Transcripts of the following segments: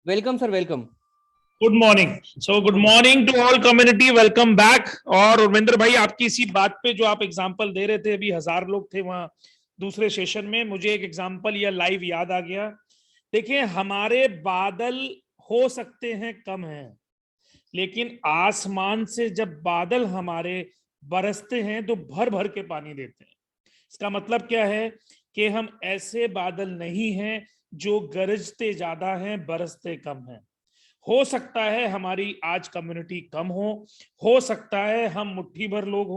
Welcome sir, welcome. Good morning. Good good morning. Morning to all community, welcome back. और उर्मिंदर भाई, आपकी इसी बात पे जो आप एग्जांपल दे रहे थे, अभी 1000 लोग थे वहां दूसरे सेशन में, मुझे एक एग्जांपल या लाइव याद आ गया। देखिए, हमारे बादल हो सकते हैं कम हैं, लेकिन आसमान से जब बादल हमारे बरसते हैं तो भर भर के पानी देते हैं। इसका मतलब क्या है कि हम ऐसे बादल नहीं हैं जो गरजते ज्यादा हैं बरसते कम हैं। हो सकता है हमारी आज कम्युनिटी कम हो सकता है हम मुट्ठी भर लोग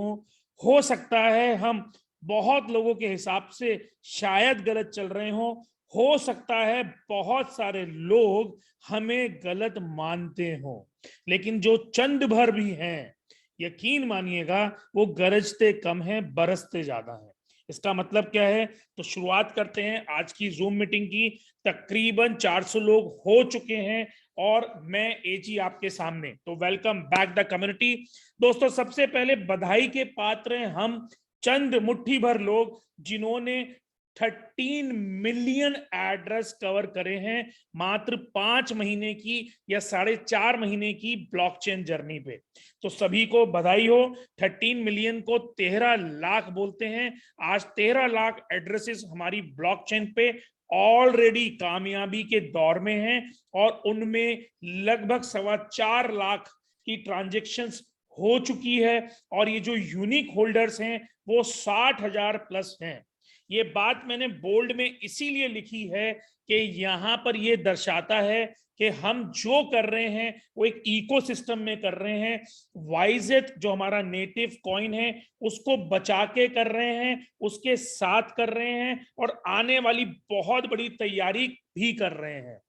हो सकता है हम बहुत लोगों के हिसाब से शायद गलत चल रहे हो सकता है बहुत सारे लोग हमें गलत मानते हो, लेकिन जो चंद भर भी हैं, यकीन मानिएगा, वो गरजते कम हैं बरसते ज्यादा हैं। इसका मतलब क्या है? तो शुरुआत करते हैं आज की जूम मीटिंग की। तकरीबन 400 लोग हो चुके हैं और मैं एजी आपके सामने। तो वेलकम बैक द कम्युनिटी। दोस्तों, सबसे पहले बधाई के पात्र हैं हम चंद मुट्ठी भर लोग जिन्होंने 13 मिलियन एड्रेस कवर करे हैं मात्र 5 महीने की या 4.5 महीने की ब्लॉकचेन जर्नी पे। तो सभी को बधाई हो। 13 मिलियन को 13 लाख बोलते हैं। आज 13 लाख एड्रेसेस हमारी ब्लॉकचेन पे ऑलरेडी कामयाबी के दौर में हैं और उनमें लगभग 4.25 लाख की ट्रांजेक्शन्स हो चुकी है और ये जो यूनिक होल्डर्स हैं वो 60,000 प्लस हैं। ये बात मैंने बोल्ड में इसीलिए लिखी है कि यहां पर ये दर्शाता है कि हम जो कर रहे हैं वो एक इकोसिस्टम में कर रहे हैं। वाइजेट जो हमारा नेटिव कॉइन है उसको बचा के कर रहे हैं, उसके साथ कर रहे हैं और आने वाली बहुत बड़ी तैयारी भी कर रहे हैं।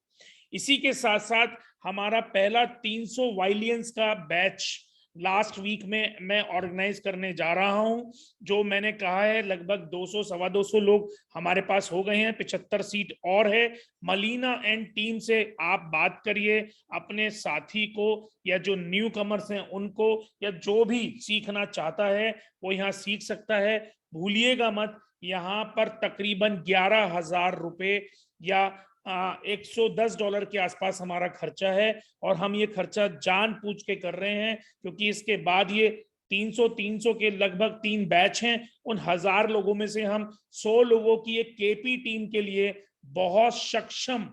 इसी के साथ साथ हमारा पहला 300 वाइलियंस का बैच लास्ट वीक में मैं ऑर्गेनाइज करने जा रहा हूं। जो मैंने कहा है, लगभग 200 सवा 200 लोग हमारे पास हो गए हैं, 75 सीट और है। मलीना एंड टीम से आप बात करिए, अपने साथी को या जो न्यू कमर्स हैं उनको, या जो भी सीखना चाहता है वो यहाँ सीख सकता है। भूलिएगा मत, यहाँ पर तकरीबन 11,000 रुपए या $110 के आसपास हमारा खर्चा है और हम ये खर्चा जान पूछ के कर रहे हैं क्योंकि इसके बाद ये 300 के लगभग 3 बैच हैं। उन 1000 लोगों में से हम 100 लोगों की एक केपी टीम के लिए बहुत सक्षम,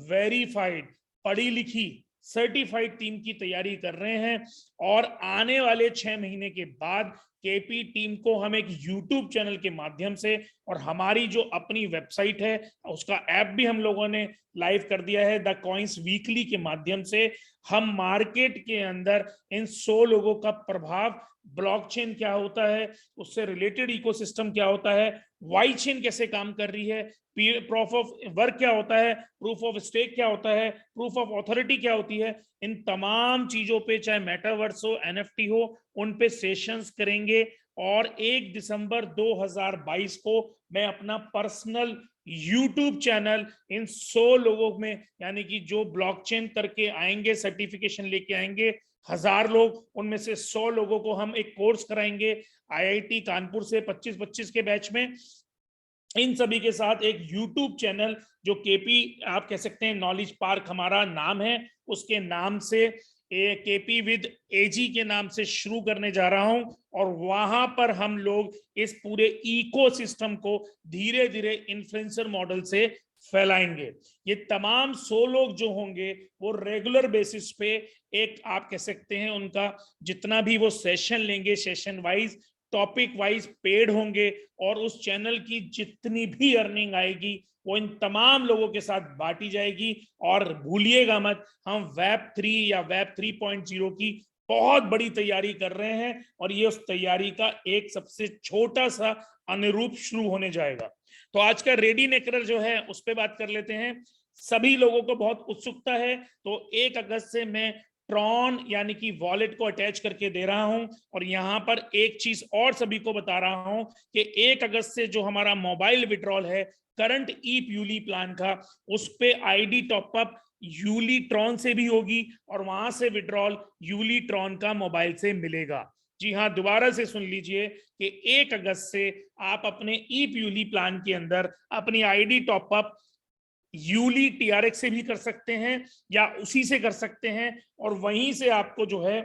वेरीफाइड, पढ़ी लिखी, सर्टिफाइड टीम की तैयारी कर रहे हैं। और आने वाले 6 महीने के बाद केपी टीम को हम एक यूट्यूब चैनल के माध्यम से और हमारी जो अपनी वेबसाइट है उसका ऐप भी हम लोगों ने लाइव कर दिया है, द कॉइंस वीकली के माध्यम से हम मार्केट के अंदर इन 100 लोगों का प्रभाव, ब्लॉकचेन क्या होता है, उससे रिलेटेड इकोसिस्टम क्या होता है, वाई चेन कैसे काम कर रही है, प्रूफ ऑफ वर्क क्या होता है, प्रूफ ऑफ स्टेक क्या होता है, प्रूफ ऑफ ऑथोरिटी क्या होती है, इन तमाम चीजों पे, चाहे मेटावर्स हो, एनएफटी हो, उन पे सेशंस करेंगे। और 1 दिसंबर 2022 को मैं अपना पर्सनल यूट्यूब चैनल इन 100 लोगों में, यानी कि जो ब्लॉकचेन करके आएंगे, सर्टिफिकेशन लेके आएंगे 1000 लोग, उनमें से 100 लोगों को हम एक कोर्स कराएंगे आईआईटी कानपुर से 25-25 के बैच में। इन सभी के साथ एक यूट्यूब चैनल जो केपी, आप कह सकते हैं नॉलेज पार्क हमारा नाम है, उसके नाम से केपी विद एजी के नाम से शुरू करने जा रहा हूं और वहां पर हम लोग इस पूरे इकोसिस्टम को धीरे धीरे इन्फ्लुएंसर मॉडल से फैलाएंगे। ये तमाम 100 लोग जो होंगे वो रेगुलर बेसिस पे, एक आप कह सकते हैं उनका जितना भी वो सेशन लेंगे, session wise, topic wise paid होंगे और उस चैनल की जितनी भी अर्निंग आएगी वो इन तमाम लोगों के साथ बांटी जाएगी। और भूलिएगा मत, हम वेब 3 या वेब 3.0 की बहुत बड़ी तैयारी कर रहे हैं और ये उस तैयारी का एक सबसे छोटा सा अनुरूप शुरू होने जाएगा। तो आज का रेडी नेकर जो है उस पर बात कर लेते हैं। सभी लोगों को बहुत उत्सुकता है, तो 1 अगस्त से मैं ट्रॉन यानी कि वॉलेट को अटैच करके दे रहा हूं। और यहां पर एक चीज और सभी को बता रहा हूं कि 1 अगस्त से जो हमारा मोबाइल विड्रॉल है करंट ईप यूली प्लान का, उस पे आईडी टॉपअप यूली ट्रॉन से भी होगी और वहां से विड्रॉल यूली ट्रॉन का मोबाइल से मिलेगा। जी हाँ, दोबारा से सुन लीजिए कि 1 अगस्त से आप अपने ईप यूली प्लान के अंदर अपनी आईडी टॉपअप यूली टीआरएक्स से भी कर सकते हैं या उसी से कर सकते हैं, और वहीं से आपको जो है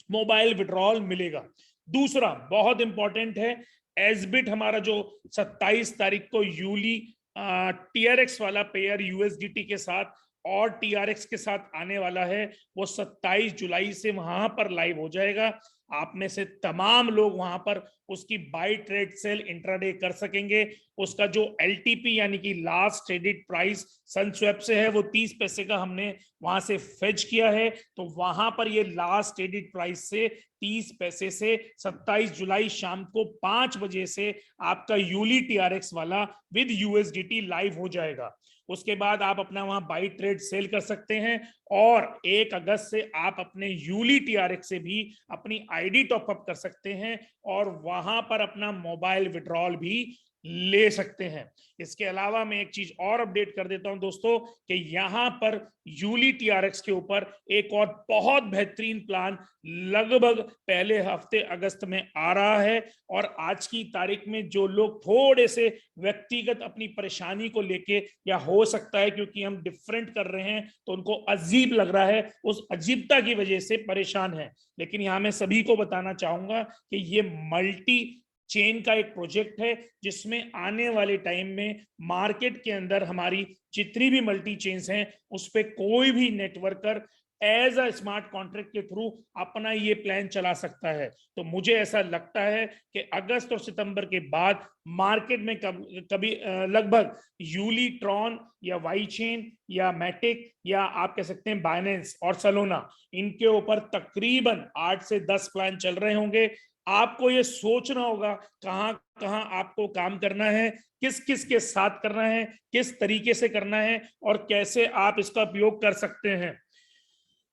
मोबाइल विड्रॉल मिलेगा। दूसरा बहुत इंपॉर्टेंट है, एसबिट हमारा जो 27 तारीख को यूली टीआरएक्स वाला पेयर यूएसडीटी के साथ और टीआरएक्स के साथ आने वाला है, वो 27 जुलाई से वहां पर लाइव हो जाएगा। आप में से तमाम लोग वहां पर उसकी बाई ट्रेड सेल इंट्राडे कर सकेंगे। उसका जो एलटीपी यानी कि लास्ट ट्रेडेड प्राइस सनस्वैप से है वो 30 पैसे का हमने वहां से फेच किया है, तो वहां पर ये लास्ट ट्रेडेड प्राइस से 30 पैसे से 27 जुलाई शाम को 5 बजे से आपका यूली टीआरएक्स वाला विद यूएसडीटी लाइव हो जाएगा। उसके बाद आप अपना वहां बाई ट्रेड सेल कर सकते हैं, और 1 अगस्त से आप अपने यूली टीआरएक्स से भी अपनी आईडी टॉपअप कर सकते हैं और वहां पर अपना मोबाइल विड्रॉल भी ले सकते हैं। इसके अलावा मैं एक चीज और अपडेट कर देता हूं दोस्तों कि यहां पर यूली टीआरएक्स के ऊपर एक और बहुत बेहतरीन प्लान लगभग पहले हफ्ते अगस्त में आ रहा है, और आज की तारीख में जो लोग थोड़े से व्यक्तिगत अपनी परेशानी को लेके, या हो सकता है क्योंकि हम डिफरेंट कर रहे हैं तो उनको अजीब लग रहा है, उस अजीबता की वजह से परेशान है, लेकिन यहां मैं सभी को बताना चाहूंगा कि ये मल्टी चेन का एक प्रोजेक्ट है जिसमें आने वाले टाइम में मार्केट के अंदर हमारी जितनी भी मल्टी चेन्स हैं उस पे कोई भी networker as a smart contract के थ्रू अपना ये प्लान चला सकता है। तो मुझे ऐसा लगता है कि अगस्त और सितंबर के बाद मार्केट में कभी लगभग यूली ट्रॉन या वाई चेन या मैटिक या आप कह सकते हैं बाइनेंस और सलोना, इनके ऊपर तकरीबन 8 से 10 प्लान चल रहे होंगे। आपको ये सोचना होगा कहां कहां आपको काम करना है, किस किस के साथ करना है, किस तरीके से करना है और कैसे आप इसका उपयोग कर सकते हैं।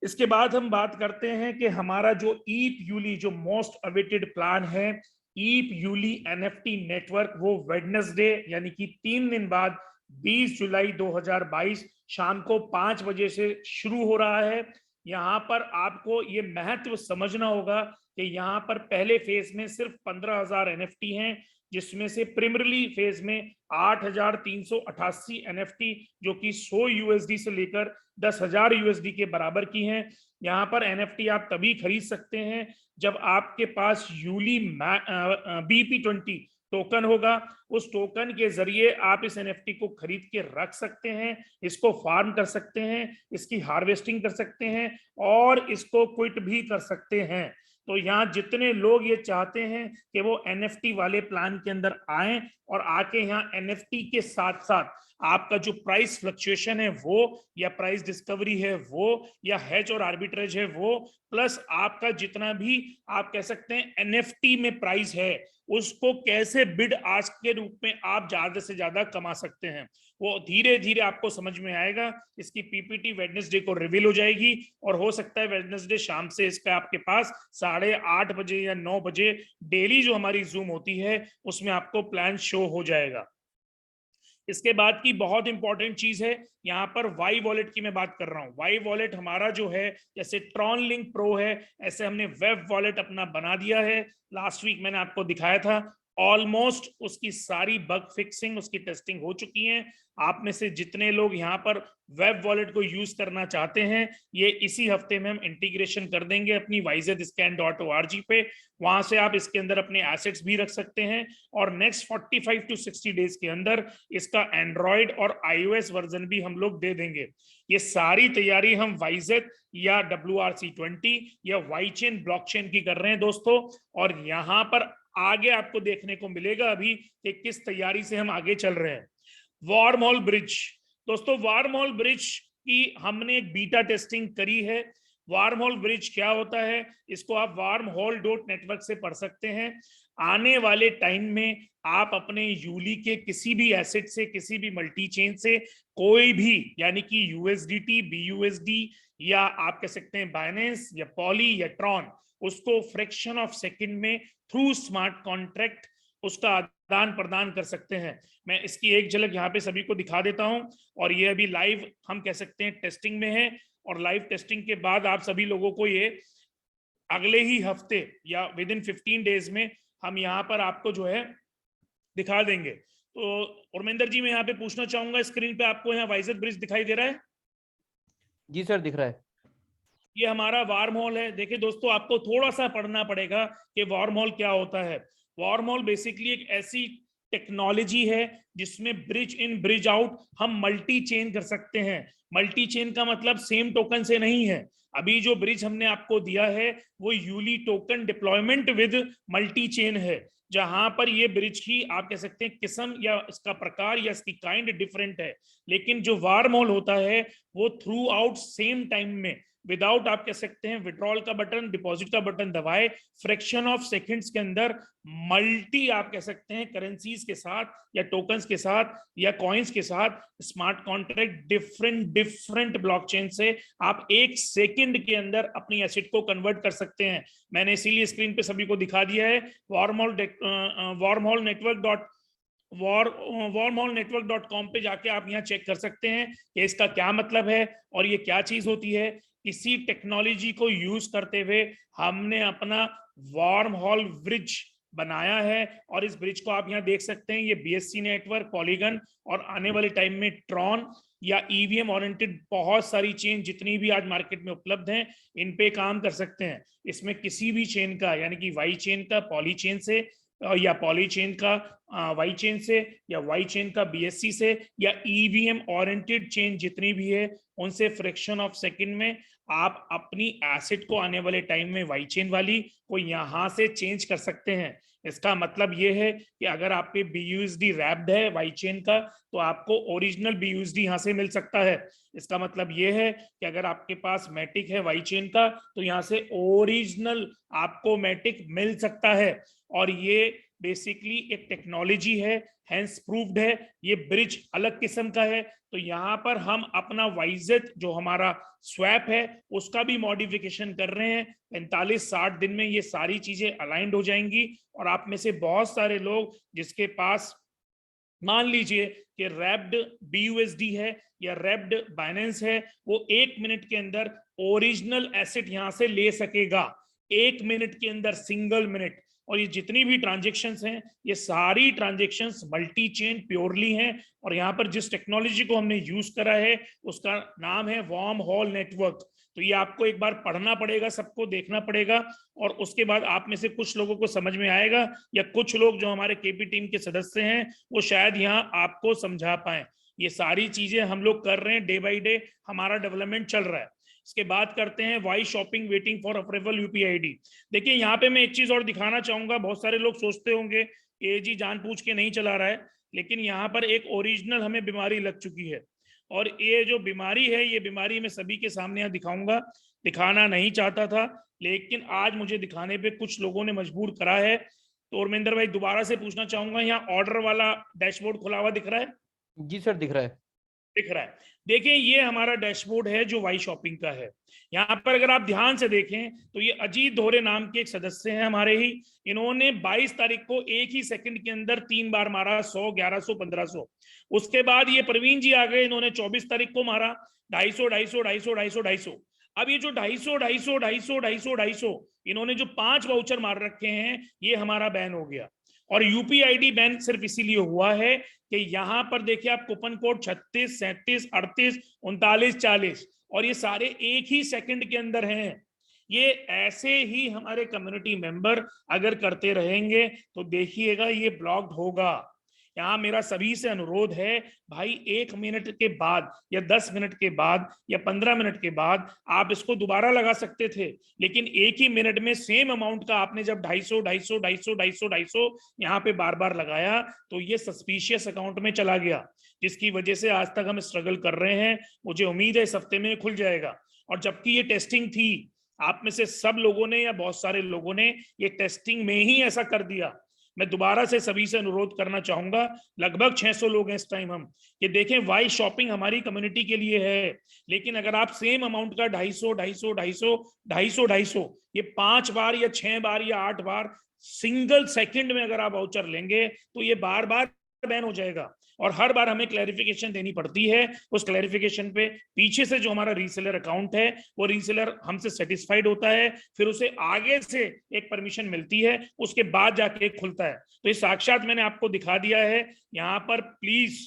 इसके बाद हम बात करते हैं कि हमारा जो ईप यूली जो मोस्ट अवेटेड प्लान है, ईप यूली एनएफटी नेटवर्क, वो वेडनेसडे यानी कि 3 दिन बाद 20 जुलाई 2022 शाम को 5 बजे से शुरू हो रहा है। यहाँ पर आपको ये महत्व समझना होगा कि यहाँ पर पहले फेज में सिर्फ 15,000 एनएफटी हैं, जिसमें से प्रीमियरली फेज में 8,388 एनएफटी जो कि 100 यूएसडी से लेकर 10,000 यूएसडी के बराबर की हैं। यहाँ पर एनएफटी आप तभी खरीद सकते हैं जब आपके पास यूली BP20 टोकन होगा। उस टोकन के जरिए आप इस एनएफटी को खरीद के रख सकते हैं, इसको फार्म कर सकते हैं, इसकी हार्वेस्टिंग कर सकते हैं और इसको क्विट भी कर सकते हैं। तो यहाँ जितने लोग ये चाहते हैं कि वो एनएफटी वाले प्लान के अंदर आए और आके यहाँ एनएफटी के साथ साथ आपका जो प्राइस फ्लक्चुएशन है वो, या प्राइस डिस्कवरी है वो, या हेज और आर्बिट्रेज है वो, प्लस आपका जितना भी आप कह सकते हैं एनएफटी में प्राइस है उसको कैसे बिड आस्क के रूप में आप ज्यादा से ज्यादा कमा सकते हैं, वो धीरे धीरे आपको समझ में आएगा। इसकी पीपीटी वेडनेसडे को रिवील हो जाएगी और हो सकता है वेडनेसडे शाम से इसका आपके पास 8:30 बजे या 9 बजे डेली जो हमारी जूम होती है उसमें आपको प्लान शो हो जाएगा। इसके बाद की बहुत इंपॉर्टेंट चीज है, यहाँ पर वाई वॉलेट की मैं बात कर रहा हूँ। वाई वॉलेट हमारा जो है जैसे ट्रॉन लिंक प्रो है, ऐसे हमने वेब वॉलेट अपना बना दिया है। लास्ट वीक मैंने आपको दिखाया था, ऑलमोस्ट उसकी सारी बग फिक्सिंग, उसकी टेस्टिंग हो चुकी है। आप में से जितने लोग यहाँ पर वेब वॉलेट को यूज करना चाहते हैं, ये इसी हफ्ते में हम इंटीग्रेशन कर देंगे अपनी yzscan.org पे। वहां से आप इसके अंदर अपने एसेट्स भी रख सकते हैं और नेक्स्ट 45 टू 60 डेज के अंदर इसका एंड्रॉइड और iOS वर्जन भी हम लोग दे देंगे। ये सारी तैयारी हम YZ या WRC20 या वाईचेन ब्लॉकचेन की कर रहे हैं दोस्तों, और यहाँ पर आगे आपको देखने को मिलेगा अभी कि किस तैयारी से हम आगे चल रहे हैं। वार्महोल ब्रिज दोस्तों, वार्महोल ब्रिज की हमने एक बीटा टेस्टिंग करी है। वार्महोल ब्रिज क्या होता है इसको आप wormhole.network से पढ़ सकते हैं। आने वाले टाइम में आप अपने यूली के किसी भी एसेट से, किसी भी मल्टी चेन से कोई भी, यानी कि USDT, BUSD या आप कह सकते हैं बाइनेंस या पॉली या ट्रॉन, उसको फ्रैक्शन ऑफ सेकंड में थ्रू स्मार्ट कॉन्ट्रैक्ट उसका आदान प्रदान कर सकते हैं। मैं इसकी एक झलक यहाँ पे सभी को दिखा देता हूं, और ये अभी लाइव हम कह सकते हैं टेस्टिंग में है, और लाइव टेस्टिंग के बाद आप सभी लोगों को ये अगले ही हफ्ते या विद इन 15 डेज में हम यहाँ पर आपको जो है दिखा देंगे। तो उर्मिंदर जी मैं यहाँ पे पूछना चाहूंगा, स्क्रीन पे आपको यहाँ वाइजर ब्रिज दिखाई दे रहा है? जी सर दिख रहा है। ये हमारा वार्म होल है। देखिए दोस्तों, आपको थोड़ा सा पढ़ना पड़ेगा कि वार्म होल क्या होता है। वार्म होल बेसिकली एक ऐसी टेक्नोलॉजी है जिसमें ब्रिज इन ब्रिज आउट हम मल्टी चेन कर सकते हैं। मल्टी चेन का मतलब सेम टोकन से नहीं है। अभी जो ब्रिज हमने आपको दिया है वो यूली token deployment with multi chain है, जहां पर ये ब्रिज की आप कह सकते हैं किस्म या इसका प्रकार या इसकी काइंड डिफरेंट है। लेकिन जो वार्म होल होता है वो थ्रू आउट सेम टाइम में, विदाउट आप कह सकते हैं विड्रॉल का बटन, डिपॉजिट का बटन दबाए, फ्रैक्शन ऑफ सेकंड्स के अंदर मल्टी आप कह सकते हैं करेंसीज के साथ या टोकन्स के साथ या कॉइन्स के साथ smart contract different different blockchain से आप एक सेकंड के अंदर अपनी एसेट को कन्वर्ट कर सकते हैं। मैंने इसीलिए स्क्रीन पे सभी को दिखा दिया है। warmholenetwork.com पे जाके आप यहाँ चेक कर सकते हैं कि इसका क्या मतलब है और ये क्या चीज होती है। इसी टेक्नोलॉजी को यूज करते हुए हमने अपना वार्म होल ब्रिज बनाया है और इस ब्रिज को आप यहाँ देख सकते हैं। ये BSC नेटवर्क, पॉलीगन और आने वाले टाइम में ट्रॉन या EVM ओरिएंटेड बहुत सारी चेन जितनी भी आज मार्केट में उपलब्ध हैं इन पे काम कर सकते हैं। इसमें किसी भी चेन का, यानी कि वाई चेन का पॉली चेन से या पॉली चेन का वाई चेन से या वाई चेन का BSC से या EVM ओरिएंटेड चेन जितनी भी है उनसे फ्रैक्शन ऑफ सेकंड में आप अपनी एसेट को आने वाले टाइम में वाई चेन वाली को यहां से चेंज कर सकते हैं। इसका मतलब ये है कि अगर आप पे BUSD रैप्ड है वाई चेन का तो आपको ओरिजिनल BUSD यहां से मिल सकता है। इसका मतलब ये है कि अगर आपके पास मैटिक है वाई चेन का तो यहाँ से ओरिजिनल आपको मैटिक मिल सकता है। और ये बेसिकली एक टेक्नोलॉजी है, हैंस प्रूव्ड है। ये ब्रिज अलग किस्म का है। तो यहाँ पर हम अपना वाइजेट जो हमारा स्वैप है उसका भी मॉडिफिकेशन कर रहे हैं। 45-60 दिन में ये सारी चीजें अलाइंड हो जाएंगी और आप में से बहुत सारे लोग जिसके पास मान लीजिए कि रैप्ड BUSD है या रैप्ड बाइनेंस है, वो 1 मिनट के अंदर ओरिजिनल एसेट यहां से ले सकेगा। 1 मिनट के अंदर, सिंगल मिनट। और ये जितनी भी ट्रांजेक्शन्स हैं ये सारी ट्रांजेक्शन्स मल्टी चेन प्योरली हैं। और यहाँ पर जिस टेक्नोलॉजी को हमने यूज करा है उसका नाम है वार्म होल नेटवर्क। तो ये आपको एक बार पढ़ना पड़ेगा, सबको देखना पड़ेगा और उसके बाद आप में से कुछ लोगों को समझ में आएगा या कुछ लोग जो हमारे KP टीम के सदस्य हैं वो शायद यहाँ आपको समझा पाए। ये सारी चीजें हम लोग कर रहे हैं, डे बाय डे हमारा डेवलपमेंट चल रहा है। इसके बाद करते हैं Y shopping waiting for approval UPI ID। देखिए यहाँ पे मैं एक चीज और दिखाना चाहूंगा। बहुत सारे लोग सोचते होंगे कि जी जानबूझ के नहीं चला रहा है, लेकिन यहाँ पर एक ओरिजिनल हमें बीमारी लग चुकी है और ये जो बीमारी है ये बीमारी मैं सभी के सामने यहाँ दिखाऊंगा। दिखाना नहीं चाहता था लेकिन आज मुझे दिखाने पे कुछ लोगों ने मजबूर करा है। तो उर्मिंदर भाई दोबारा से पूछना चाहूंगा, यहाँ ऑर्डर वाला डैशबोर्ड खुला हुआ दिख रहा है? जी सर दिख रहा है। दिख रहा है। देखिए ये हमारा डैशबोर्ड है जो वाई शॉपिंग का है। यहाँ पर अगर आप ध्यान से देखें तो ये अजीत धोरे नाम के एक सदस्य हैं हमारे ही। इन्होंने 22 तारीख को एक ही सेकंड के अंदर 3 बार मारा 100, 1100, 1500। उसके बाद ये प्रवीण जी आ गए, इन्होंने 24 तारीख को मारा 250, 250, 250, 250, 250। अब ये जो 250, 250, 250, 250, 250 इन्होंने जो 5 वाउचर मार रखे हैं ये हमारा बैन हो गया। और UPI बैन सिर्फ इसीलिए हुआ है कि यहां पर देखिए आप कूपन कोड 36, 37, 38, 39, 40 और ये सारे एक ही सेकंड के अंदर हैं। ये ऐसे ही हमारे कम्युनिटी मेंबर अगर करते रहेंगे तो देखिएगा ये ब्लॉक्ड होगा। यहाँ मेरा सभी से अनुरोध है भाई, 1 मिनट के बाद या 10 मिनट के बाद या 15 मिनट के बाद आप इसको दोबारा लगा सकते थे, लेकिन एक ही मिनट में सेम अमाउंट का आपने जब 250, 250, 250, 250, 250 यहाँ पे बार बार लगाया तो ये सस्पिशियस अकाउंट में चला गया, जिसकी वजह से आज तक हम स्ट्रगल कर रहे हैं। मुझे उम्मीद है इस हफ्ते में खुल जाएगा। और जबकि ये टेस्टिंग थी, आप में से सब लोगों ने या बहुत सारे लोगों ने ये टेस्टिंग में ही ऐसा कर दिया। मैं दोबारा से सभी से अनुरोध करना चाहूंगा, लगभग 600 लोग हैं इस टाइम हम, कि देखें वाई शॉपिंग हमारी कम्युनिटी के लिए है, लेकिन अगर आप सेम अमाउंट का 250, 250, 250, 250, 250 ये 5 बार या 6 बार या 8 बार सिंगल सेकंड में अगर आप वाउचर लेंगे तो ये बार बार बैन हो जाएगा। और हर बार हमें क्लैरिफिकेशन देनी पड़ती है। उस क्लैरिफिकेशन पे पीछे से जो हमारा रीसेलर अकाउंट है वो रीसेलर हमसे सेटिस्फाइड होता है, फिर उसे आगे से एक परमिशन मिलती है, उसके बाद जाके खुलता है। तो ये साक्षात मैंने आपको दिखा दिया है। यहाँ पर प्लीज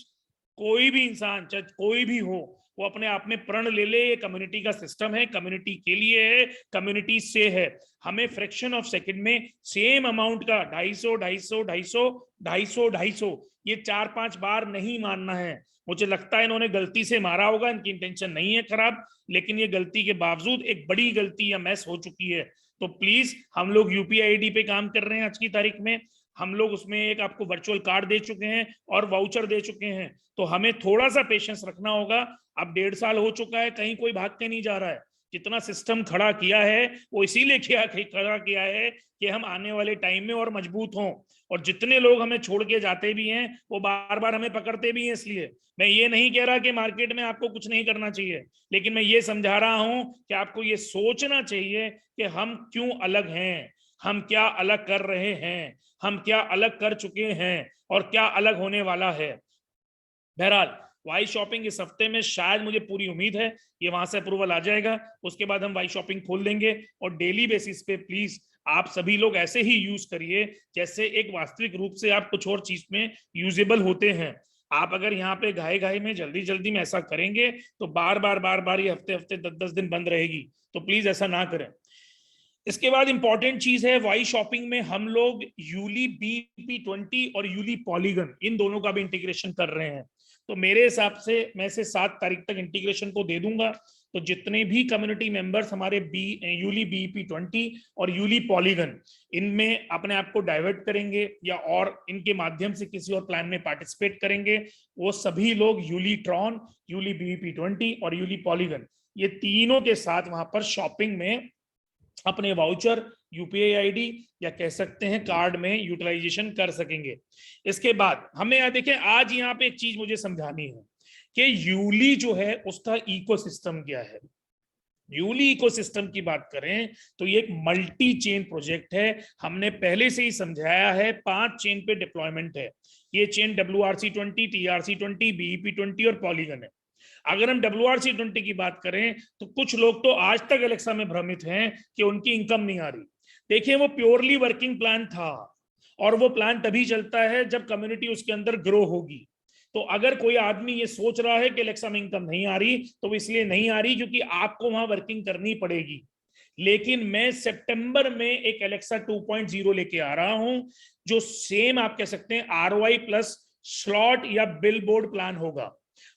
कोई भी इंसान चाहे कोई भी हो वो अपने आप में प्रण ले ले, ये कम्युनिटी का सिस्टम है, कम्युनिटी के लिए है, कम्युनिटी से है। हमें फ्रैक्शन ऑफ सेकंड में सेम अमाउंट का 250 250 250 250 250 ये 4-5 बार नहीं मारना है। मुझे लगता है इन्होंने गलती से मारा होगा, इनकी इंटेंशन नहीं है खराब, लेकिन ये गलती के बावजूद एक बड़ी गलती या मैस हो चुकी है। तो प्लीज, हम लोग यूपीआई आईडी पे काम कर रहे हैं आज की तारीख में, हम लोग उसमें एक आपको वर्चुअल कार्ड दे चुके हैं और वाउचर दे चुके हैं। तो हमें थोड़ा सा पेशेंस रखना होगा। अब 1.5 साल हो चुका है, कहीं कोई भाग के नहीं जा रहा है। जितना सिस्टम खड़ा किया है वो इसीलिए खड़ा किया है कि हम आने वाले टाइम में और मजबूत हों। और जितने लोग हमें छोड़ के जाते भी हैं वो बार बार हमें पकड़ते भी हैं। इसलिए मैं ये नहीं कह रहा कि मार्केट में आपको कुछ नहीं करना चाहिए, लेकिन मैं ये समझा रहा हूं कि आपको ये सोचना चाहिए कि हम क्यों अलग हैं, हम क्या अलग कर रहे हैं, हम क्या अलग कर चुके हैं और क्या अलग होने वाला है। बहरहाल वाई शॉपिंग इस हफ्ते में शायद, मुझे पूरी उम्मीद है, ये वहां से अप्रूवल आ जाएगा, उसके बाद हम वाई शॉपिंग खोल देंगे। और डेली बेसिस पे प्लीज आप सभी लोग ऐसे ही यूज करिए जैसे एक वास्तविक रूप से आप कुछ और चीज में यूजेबल होते हैं। आप अगर यहाँ पे घाई घाई में जल्दी जल्दी में ऐसा करेंगे तो बार बार ये हफ्ते हफ्ते 10-10 दिन बंद रहेगी। तो प्लीज ऐसा ना करें। इसके बाद इंपॉर्टेंट चीज है, वाई शॉपिंग में हम लोग यूली BP20 और यूली पॉलीगन इन दोनों का भी इंटीग्रेशन कर रहे हैं। तो मेरे हिसाब से मैं से 7 तारीख तक इंटीग्रेशन को दे दूंगा। तो जितने भी कम्युनिटी मेंबर्स हमारे यूली BP20 और यूली पॉलीगन इनमें अपने आप को डाइवर्ट करेंगे या और इनके माध्यम से किसी और प्लान में पार्टिसिपेट करेंगे, वो सभी लोग यूली ट्रॉन, यूली BP20 और यूली पॉलीगन ये तीनों के साथ वहां पर शॉपिंग में अपने वाउचर, यूपीआई आईडी या कह सकते हैं कार्ड में यूटिलाइजेशन कर सकेंगे। इसके बाद हमें देखिए, आज यहाँ पे एक चीज मुझे समझानी है कि यूली जो है उसका इकोसिस्टम क्या है। यूली इकोसिस्टम की बात करें तो ये एक मल्टी चेन प्रोजेक्ट है। हमने पहले से ही समझाया है, 5 चेन पे डिप्लॉयमेंट है। ये चेन WRC20, TRC20, BEP20 और पॉलीगन है। अगर हम WRC20 की बात करें तो कुछ लोग तो आज तक एलेक्सा में भ्रमित हैं कि उनकी इनकम नहीं आ रही। देखिए, वो प्योरली वर्किंग प्लान था और वो प्लान तभी चलता है जब कम्युनिटी उसके अंदर ग्रो होगी। तो अगर कोई आदमी ये सोच रहा है कि एलेक्सा में इनकम नहीं आ रही, तो वो इसलिए नहीं आ रही क्योंकि आपको वहां वर्किंग करनी पड़ेगी। लेकिन मैं सितंबर में एक एलेक्सा 2.0 लेके आ रहा हूं जो सेम आप कह सकते हैं ROI प्लस स्लॉट या बिल बोर्ड प्लान होगा।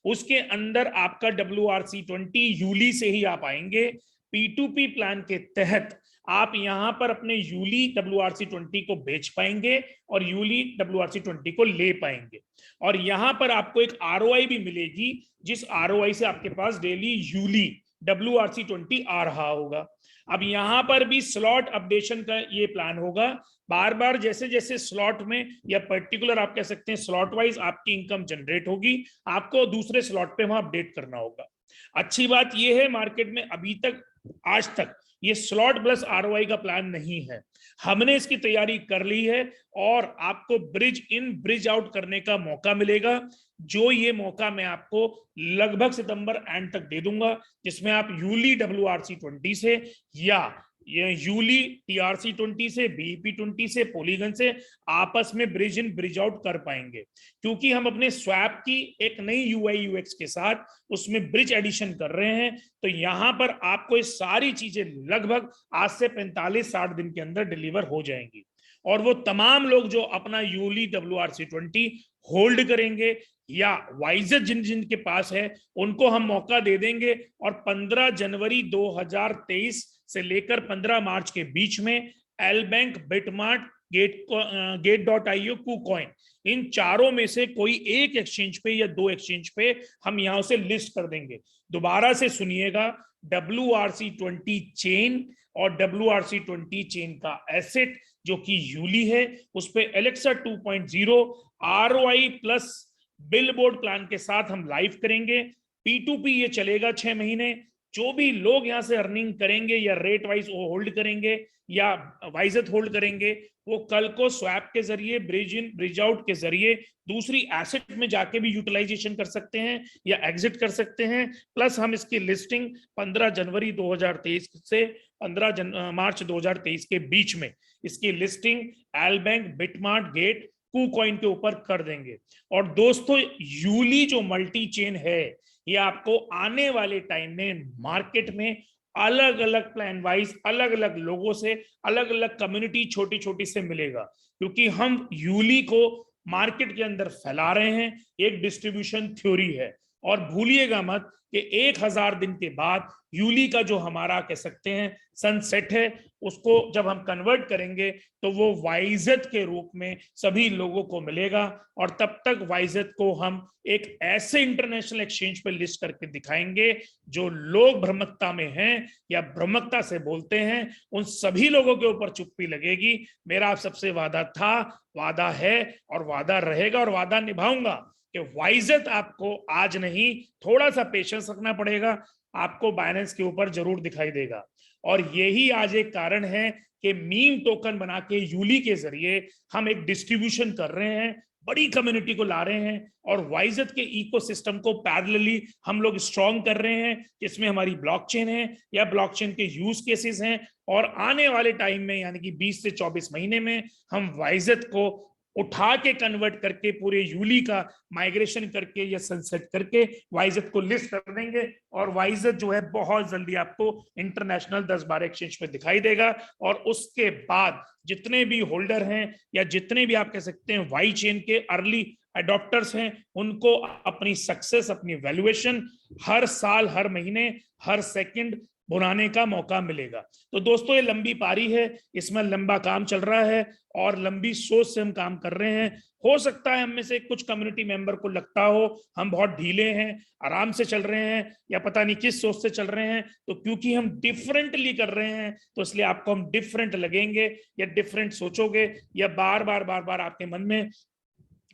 उसके अंदर आपका WRC20 यूली से ही आप आएंगे। P2P प्लान के तहत आप यहां पर अपने यूली WRC20 को बेच पाएंगे और यूली WRC20 को ले पाएंगे। और यहां पर आपको एक ROI भी मिलेगी, जिस ROI से आपके पास डेली यूली WRC20 आ रहा होगा। अब यहां पर भी स्लॉट अपडेशन का ये प्लान होगा। बार बार जैसे जैसे स्लॉट में या पर्टिकुलर आप कह सकते हैं स्लॉट वाइज आपकी इनकम जनरेट होगी, आपको दूसरे स्लॉट पे वहां अपडेट करना होगा। अच्छी बात यह है, मार्केट में अभी तक आज तक ये स्लॉट प्लस ROI का प्लान नहीं है। हमने इसकी तैयारी कर ली है और आपको ब्रिज इन ब्रिज आउट करने का मौका मिलेगा, जो ये मौका मैं आपको लगभग सितंबर एंड तक दे दूंगा, जिसमें आप यूली WRC20 से या ये यूली TRC20 से, BEP20 से, पॉलीगन से आपस में ब्रिज इन ब्रिज आउट कर पाएंगे। क्योंकि हम अपने स्वैप की एक नई UI UX के साथ उसमें ब्रिज एडिशन कर रहे हैं। तो यहां पर आपको ये सारी चीजें लगभग आज से 45-60 दिन के अंदर डिलीवर हो जाएंगी। और वो तमाम लोग जो अपना यूली WRC20 होल्ड करेंगे या वाइजर जिन जिन के पास है, उनको हम मौका दे देंगे और 15 जनवरी 2023 से लेकर 15 मार्च के बीच में L bank, BitMart, Gate.io, KuCoin, इन चारों में से कोई एक एक्सचेंज पे या 2 एक्सचेंज पे हम यहां से लिस्ट कर देंगे। दोबारा से सुनिएगा, WRC20 चेन और WRC20 चेन का एसेट जो कि यूली है, उस पे Alexa 2.0 ROI plus bill board plan के साथ हम लाइव करेंगे। P2P ये चलेगा 6 महीने, जो भी लोग यहाँ से अर्निंग करेंगे या रेट वाइज वो होल्ड करेंगे या वाइजत होल्ड करेंगे, वो कल को स्वैप के जरिए, ब्रिज इन ब्रिज आउट के जरिए दूसरी एसेट में जाके भी यूटिलाइजेशन कर सकते हैं या एग्जिट कर सकते हैं। प्लस हम इसकी लिस्टिंग 15 जनवरी 2023 से 15 मार्च 2023 के बीच में इसकी listing L bank, BitMart, Gate, KuCoin के ऊपर कर देंगे। और दोस्तों यूली जो मल्टी चेन है, ये आपको आने वाले टाइम में मार्केट में अलग अलग प्लान वाइज, अलग अलग लोगों से, अलग अलग कम्युनिटी छोटी छोटी से मिलेगा, क्योंकि हम यूली को मार्केट के अंदर फैला रहे हैं। एक डिस्ट्रीब्यूशन थ्योरी है, और भूलिएगा मत कि 1000 दिन के बाद यूली का जो हमारा कह सकते हैं सनसेट है, उसको जब हम कन्वर्ट करेंगे तो वो वाइजत के रूप में सभी लोगों को मिलेगा। और तब तक वाइजत को हम एक ऐसे इंटरनेशनल एक्सचेंज पर लिस्ट करके दिखाएंगे जो लोग भ्रमकता में हैं या भ्रमकता से बोलते हैं, उन सभी लोगों के ऊपर चुप्पी लगेगी। मेरा आप सबसे वादा था, वादा है और वादा रहेगा और वादा निभाऊंगा कि वाइजत आपको आज नहीं, थोड़ा सा पेशेंस रखना पड़ेगा, आपको बाइनेंस के ऊपर जरूर दिखाई देगा। और यही आज एक कारण है कि मीम टोकन बना के यूली के जरिए हम एक डिस्ट्रीब्यूशन कर रहे हैं, बड़ी कम्युनिटी को ला रहे हैं, और वाइजत के इकोसिस्टम को पैरेलली हम लोग स्ट्रॉन्ग कर रहे हैं, जिसमें हमारी ब्लॉकचेन है या ब्लॉकचेन के यूज केसेस हैं। और आने वाले टाइम में यानी कि 20 से 24 महीने में हम वाइजत को उठा के कन्वर्ट करके पूरे यूली का माइग्रेशन करके या सनसेट करके वाइजत को लिस्ट कर देंगे। और वाइजत जो है बहुत जल्दी आपको इंटरनेशनल 10-12 एक्सचेंज पे दिखाई देगा। और उसके बाद जितने भी होल्डर हैं या जितने भी आप कह सकते हैं वाई चेन के अर्ली अडॉप्टर्स हैं, उनको अपनी सक्सेस, अपनी वैल्यूएशन हर साल, हर महीने, हर सेकंड बनाने का मौका मिलेगा। तो दोस्तों ये लंबी पारी है, इसमें लंबा काम चल रहा है और लंबी सोच से हम काम कर रहे हैं। हो सकता है हम में से कुछ कम्युनिटी मेंबर को लगता हो हम बहुत ढीले हैं, आराम से चल रहे हैं, या पता नहीं किस सोच से चल रहे हैं। तो क्योंकि हम डिफरेंटली कर रहे हैं तो इसलिए आपको हम डिफरेंट लगेंगे या डिफरेंट सोचोगे, या बार बार आपके मन में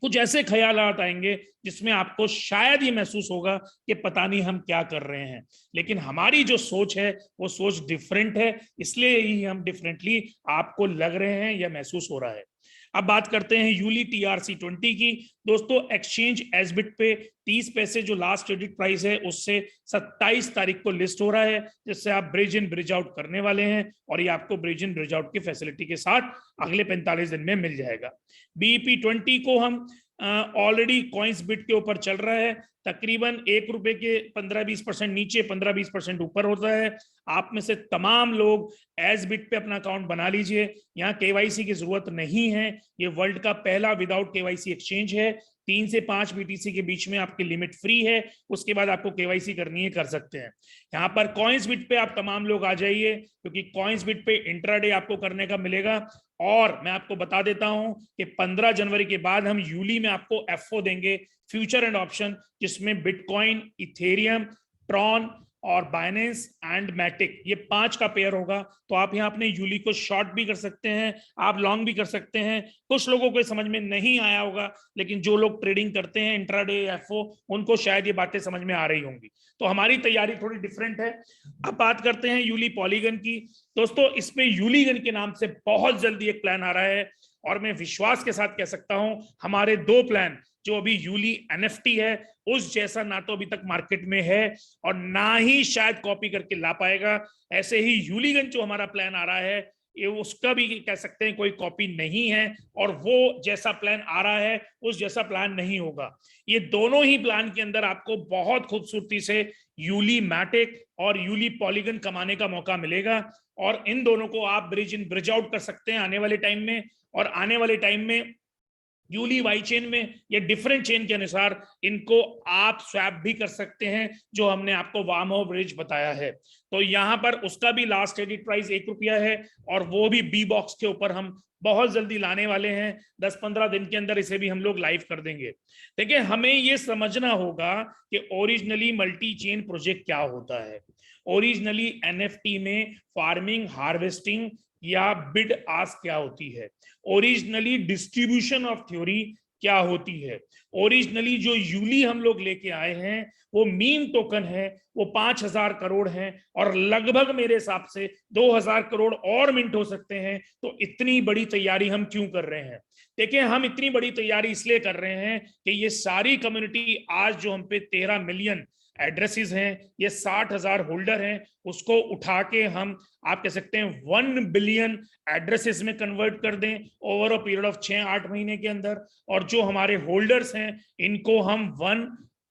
कुछ ऐसे ख्यालात आएंगे जिसमें आपको शायद ये महसूस होगा कि पता नहीं हम क्या कर रहे हैं। लेकिन हमारी जो सोच है वो सोच डिफरेंट है, इसलिए ही हम डिफरेंटली आपको लग रहे हैं या महसूस हो रहा है। अब बात करते हैं यूली TRC20 की। दोस्तों एक्सचेंज एसबिट पे 30 पैसे जो लास्ट क्रेडिट प्राइस है उससे 27 तारीख को लिस्ट हो रहा है, जिससे आप ब्रिज इन ब्रिज आउट करने वाले हैं, और ये आपको ब्रिज इन ब्रिज आउट की फैसिलिटी के साथ अगले 45 दिन में मिल जाएगा। BEP20 को हम ऑलरेडी CoinsBit के ऊपर चल रहा है, तकरीबन ₹1 के 15-20% नीचे, 15-20% ऊपर होता है। आप में से तमाम लोग एसबिट पे अपना अकाउंट बना लीजिए, यहाँ KYC की जरूरत नहीं है। ये वर्ल्ड का पहला विदाउट KYC एक्सचेंज है। 3 से 5 BTC के बीच में आपकी लिमिट फ्री है, उसके बाद आपको KYC करनी है, कर सकते हैं। यहाँ पर CoinsBit पे आप तमाम लोग आ जाइए, क्योंकि CoinsBit पे इंट्राडे आपको करने का मिलेगा। और मैं आपको बता देता हूं कि 15 जनवरी के बाद हम यूली में आपको FO देंगे, फ्यूचर एंड ऑप्शन, जिसमें बिटकॉइन, इथेरियम, ट्रॉन और बाइनेंस एंड मैटिक, ये 5 का पेयर होगा। तो आप यहाँ अपने यूली को शॉर्ट भी कर सकते हैं, आप लॉन्ग भी कर सकते हैं। कुछ लोगों को समझ में नहीं आया होगा, लेकिन जो लोग ट्रेडिंग करते हैं इंट्राडे FO, उनको शायद ये बातें समझ में आ रही होंगी। तो हमारी तैयारी थोड़ी डिफरेंट है। अब बात करते हैं यूली पॉलीगन की। दोस्तों इसमें यूलीगन के नाम से बहुत जल्दी एक प्लान आ रहा है, और मैं विश्वास के साथ कह सकता हूं हमारे 2 प्लान, जो अभी यूली NFT है, उस जैसा ना तो अभी तक मार्केट में है और ना ही शायद कॉपी करके ला पाएगा। ऐसे ही यूलीगन जो हमारा प्लान आ रहा है, ये उसका भी कह सकते हैं कोई कॉपी नहीं है, और वो जैसा प्लान आ रहा है उस जैसा प्लान नहीं होगा। ये दोनों ही प्लान के अंदर आपको बहुत खूबसूरती से यूली मैटिक और यूली पॉलीगन कमाने का मौका मिलेगा, और इन दोनों को आप ब्रिज इन ब्रिज आउट कर सकते हैं आने वाले टाइम में। और आने वाले टाइम में यूली वाई चेन में या डिफरेंट चेन के अनुसार इनको आप स्वैप भी कर सकते हैं, जो हमने आपको वामो ब्रिज बताया है। तो यहाँ पर उसका भी लास्ट क्रेडिट प्राइस ₹1 है, और वो भी बी बॉक्स के ऊपर हम बहुत जल्दी लाने वाले हैं। 10-15 दिन के अंदर इसे भी हम लोग लाइव कर देंगे। देखिए हमें ये समझना होगा कि ओरिजिनली मल्टी चेन प्रोजेक्ट क्या होता है। ओरिजिनली NFT में फार्मिंग, हार्वेस्टिंग या बिड आस्क क्या होती है। ओरिजिनली डिस्ट्रीब्यूशन ऑफ थ्योरी क्या होती है। ओरिजिनली जो यूली हम लोग लेके आए हैं वो मीम टोकन है, वो 5,000 करोड़ है और लगभग मेरे हिसाब से 2,000 करोड़ और मिंट हो सकते हैं। तो इतनी बड़ी तैयारी हम क्यों कर रहे हैं? देखिए, हम इतनी बड़ी तैयारी इसलिए कर रहे हैं कि ये सारी कम्युनिटी आज जो हम पे 13 मिलियन एड्रेसेस हैं, ये 60,000 होल्डर हैं, उसको उठा के हम आप कह सकते हैं 1 बिलियन एड्रेसेस में कन्वर्ट कर दें ओवर अ पीरियड ऑफ 6-8 महीने के अंदर। और जो हमारे होल्डर्स हैं इनको हम 1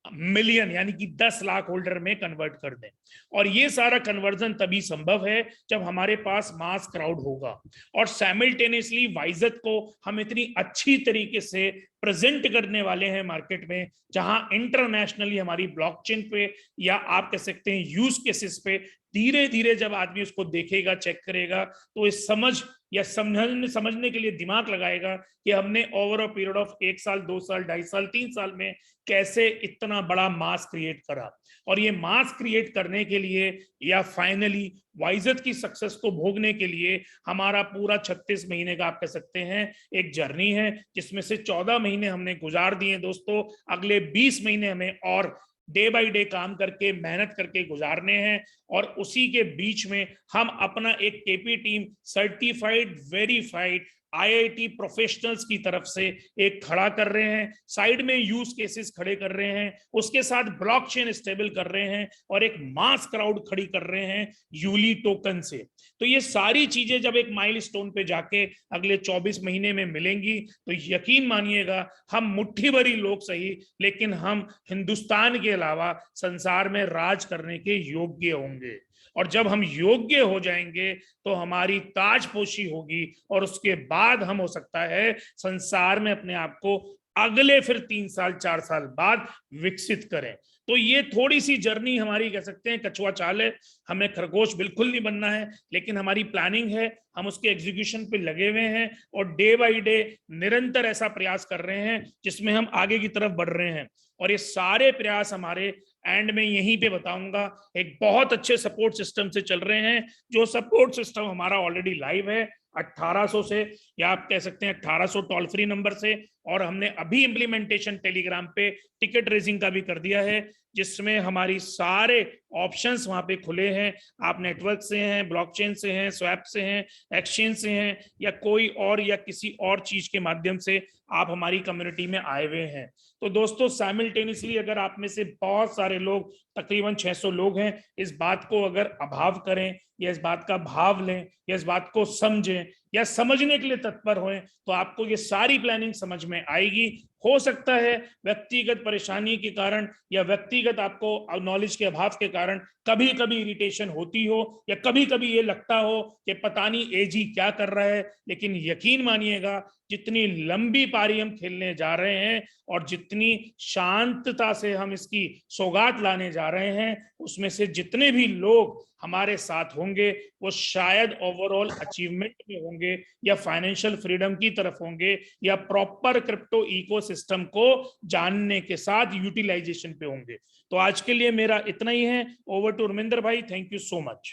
मिलियन यानी कि 10 लाख होल्डर में कन्वर्ट कर दें। और ये सारा कन्वर्जन तभी संभव है जब हमारे पास मास क्राउड होगा और साइमल्टेनियसली वाइजत को हम इतनी अच्छी तरीके से प्रेजेंट करने वाले हैं मार्केट में, जहां इंटरनेशनली हमारी ब्लॉकचेन पे या आप कह सकते हैं यूज केसेस पे धीरे धीरे जब आदमी उसको देखेगा, चेक करेगा, तो इस समझ या समझने के लिए दिमाग लगाएगा कि हमने ओवर अ पीरियड ऑफ 1 साल, 2 साल, 2.5 साल, 3 साल में कैसे इतना बड़ा मास क्रिएट करा। और ये मास क्रिएट करने के लिए या फाइनली वाइजत की सक्सेस को भोगने के लिए हमारा पूरा 36 महीने का आप कह सकते हैं एक जर्नी है, जिसमें से 14 महीने हमने गुजार दिए दोस्तों। अगले 20 महीने हमें और डे बाय डे काम करके, मेहनत करके गुजारने हैं। और उसी के बीच में हम अपना एक KP team certified verified IIT professionals की तरफ से एक खड़ा कर रहे हैं, साइड में यूज केसेस खड़े कर रहे हैं, उसके साथ ब्लॉकचेन स्टेबल कर रहे हैं और एक मास क्राउड खड़ी कर रहे हैं यूली टोकन से। तो ये सारी चीजें जब एक माइलस्टोन पे जाके अगले 24 महीने में मिलेंगी तो यकीन मानिएगा हम मुट्ठी भरी लोग सही, लेकिन हम हिंदुस्तान के अलावा संसार में राज करने के योग्य होंगे। और जब हम योग्य हो जाएंगे तो हमारी ताजपोशी होगी और उसके बाद हम हो सकता है संसार में अपने आप को अगले फिर 3 साल 4 साल बाद विकसित करें। तो ये थोड़ी सी जर्नी हमारी कह सकते हैं कछुआ चाल है। हमें खरगोश बिल्कुल नहीं बनना है, लेकिन हमारी प्लानिंग है, हम उसके एग्जीक्यूशन पे लगे हुए हैं और डे बाय डे निरंतर ऐसा प्रयास कर रहे हैं जिसमें हम आगे की तरफ बढ़ रहे हैं। और ये सारे प्रयास हमारे एंड में यहीं पे बताऊंगा एक बहुत अच्छे सपोर्ट सिस्टम से चल रहे हैं। जो सपोर्ट सिस्टम हमारा ऑलरेडी लाइव है 1800 से, या आप कह सकते हैं 1800 टोल फ्री नंबर से, और हमने अभी इंप्लीमेंटेशन टेलीग्राम पे टिकट रेजिंग का भी कर दिया है, जिसमें हमारी सारे ऑप्शंस वहां पे खुले हैं। आप नेटवर्क से हैं, ब्लॉकचेन से हैं, स्वैप से हैं, एक्सचेंज से हैं, या कोई और या किसी और चीज के माध्यम से आप हमारी कम्युनिटी में आए हुए हैं। तो दोस्तों साइमल्टेनियसली अगर आप में से बहुत सारे लोग, तकरीबन 600 लोग हैं, इस बात को अगर अभाव करें या इस बात का भाव लें या इस बात को समझें या समझने के लिए तत्पर हों, तो आपको ये सारी प्लानिंग समझ में आएगी। हो सकता है व्यक्तिगत परेशानी के कारण या व्यक्तिगत आपको नॉलेज के अभाव के कारण कभी कभी इरिटेशन होती हो या कभी कभी ये लगता हो कि पता नहीं एजी क्या कर रहा है, लेकिन यकीन मानिएगा जितनी लंबी पारी हम खेलने जा रहे हैं और जितनी शांतता से हम इसकी सौगात लाने जा रहे हैं, उसमें से जितने भी लोग हमारे साथ होंगे वो शायद ओवरऑल अचीवमेंट में होंगे या फाइनेंशियल फ्रीडम की तरफ होंगे या प्रॉपर क्रिप्टो इकोसिस्टम को जानने के साथ यूटिलाइजेशन पे होंगे। तो आज के लिए मेरा इतना ही है। ओवर टू उर्मिंदर भाई, thank you so much.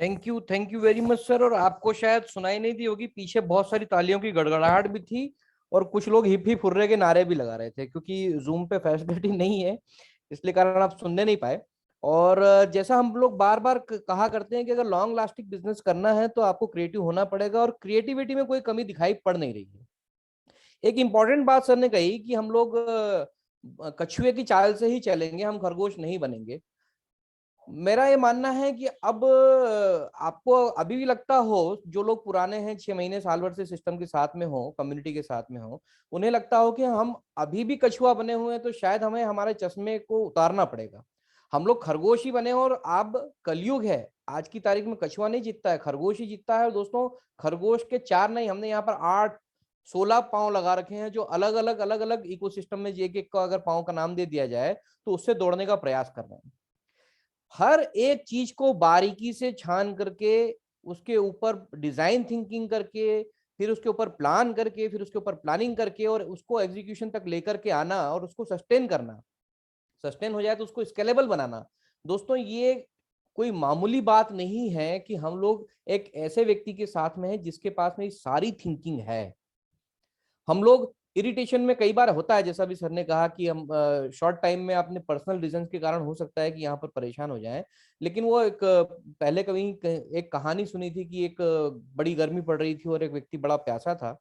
Thank you very much sir. और आपको शायद सुनाई नहीं दी होगी, पीछे बहुत सारी तालियों की गड़गड़ाहट भी थी और कुछ लोग हिप हिप हुर्रे के नारे भी लगा रहे थे, क्योंकि जूम पे फैसिलिटी नहीं है इसलिए कारण आप सुनने नहीं पाए। और जैसा हम लोग बार बार कहा करते हैं कि अगर लॉन्ग लास्टिंग बिजनेस करना है तो आपको क्रिएटिव होना पड़ेगा, और क्रिएटिविटी में कोई कमी दिखाई पड़ नहीं रही है। एक इंपॉर्टेंट बात सर ने कही कि हम लोग कछुए की चाल से ही चलेंगे, हम खरगोश नहीं बनेंगे। मेरा ये मानना है कि अब आपको अभी भी लगता हो, जो लोग पुराने हैं 6 महीने साल भर से सिस्टम के साथ में हो, कम्युनिटी के साथ में हो, उन्हें लगता हो कि हम अभी भी कछुआ बने हुए हैं, तो शायद हमें हमारे चश्मे को उतारना पड़ेगा। हम लोग खरगोश ही बने और अब कलयुग है, आज की तारीख में कछुआ नहीं जीतता है, खरगोश ही जीतता है। और दोस्तों खरगोश के 4 नहीं, हमने यहाँ पर 8-16 पांव लगा रखे हैं, जो अलग अलग इकोसिस्टम में एक एक का अगर पांव का नाम दे दिया जाए तो उससे दौड़ने का प्रयास कर रहे हैं। हर एक चीज को बारीकी से छान करके, उसके ऊपर डिजाइन थिंकिंग करके, फिर उसके ऊपर प्लान करके, फिर उसके ऊपर प्लानिंग करके और उसको एग्जीक्यूशन तक लेकर के आना और उसको सस्टेन करना, सस्टेन हो जाए तो उसको स्केलेबल बनाना। दोस्तों ये कोई मामूली बात नहीं है कि हम लोग एक ऐसे व्यक्ति के साथ में है जिसके पास में सारी थिंकिंग है। हम लोग इरिटेशन में कई बार होता है, जैसा भी सर ने कहा कि हम शॉर्ट टाइम में अपने पर्सनल रीजंस के कारण हो सकता है कि यहाँ पर परेशान हो जाएं। लेकिन वो एक पहले कभी एक कहानी सुनी थी कि एक बड़ी गर्मी पड़ रही थी और एक व्यक्ति बड़ा प्यासा था।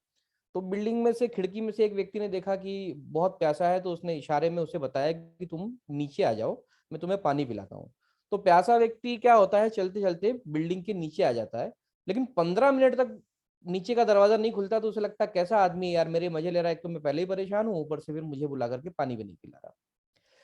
तो बिल्डिंग में से खिड़की में से एक व्यक्ति ने देखा कि बहुत प्यासा है, तो उसने इशारे में उसे बताया कि तुम नीचे आ जाओ, मैं तुम्हें पानी पिलाता हूँ। तो प्यासा व्यक्ति क्या होता है, चलते चलते बिल्डिंग के नीचे आ जाता है, लेकिन 15 मिनट तक नीचे का दरवाजा नहीं खुलता। तो उसे लगता है कैसा आदमी है यार, मेरे मजे ले रहा है, एक तो मैं पहले ही परेशान हूँ, ऊपर से फिर मुझे बुला करके पानी भी नहीं पिला रहा।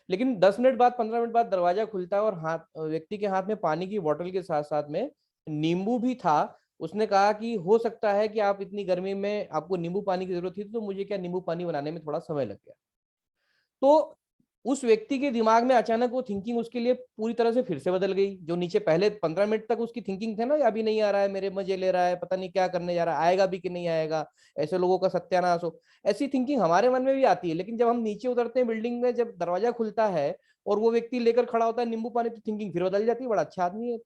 लेकिन 10 मिनट बाद, 15 मिनट बाद दरवाजा खुलता है और हाथ व्यक्ति के हाथ में पानी की बोतल के साथ साथ में नींबू भी था। उसने कहा कि हो सकता है कि आप इतनी गर्मी में आपको नींबू पानी की जरूरत थी, तो मुझे क्या नींबू पानी बनाने में थोड़ा समय लग गया। तो उस व्यक्ति के दिमाग में अचानक वो थिंकिंग उसके लिए पूरी तरह से फिर से बदल गई। जो नीचे पहले 15 मिनट तक उसकी थिंकिंग थे ना, अभी नहीं आ रहा है, मेरे मजे ले रहा है, पता नहीं क्या करने जा रहा है, आएगा भी कि नहीं आएगा, ऐसे लोगों का सत्यानाश हो, ऐसी थिंकिंग हमारे मन में भी आती है। लेकिन जब हम नीचे उतरते हैं बिल्डिंग में, जब दरवाजा खुलता है और वो व्यक्ति लेकर खड़ा होता है नींबू पानी, तो थिंकिंग फिर बदल जाती है, बड़ा अच्छा आदमी है।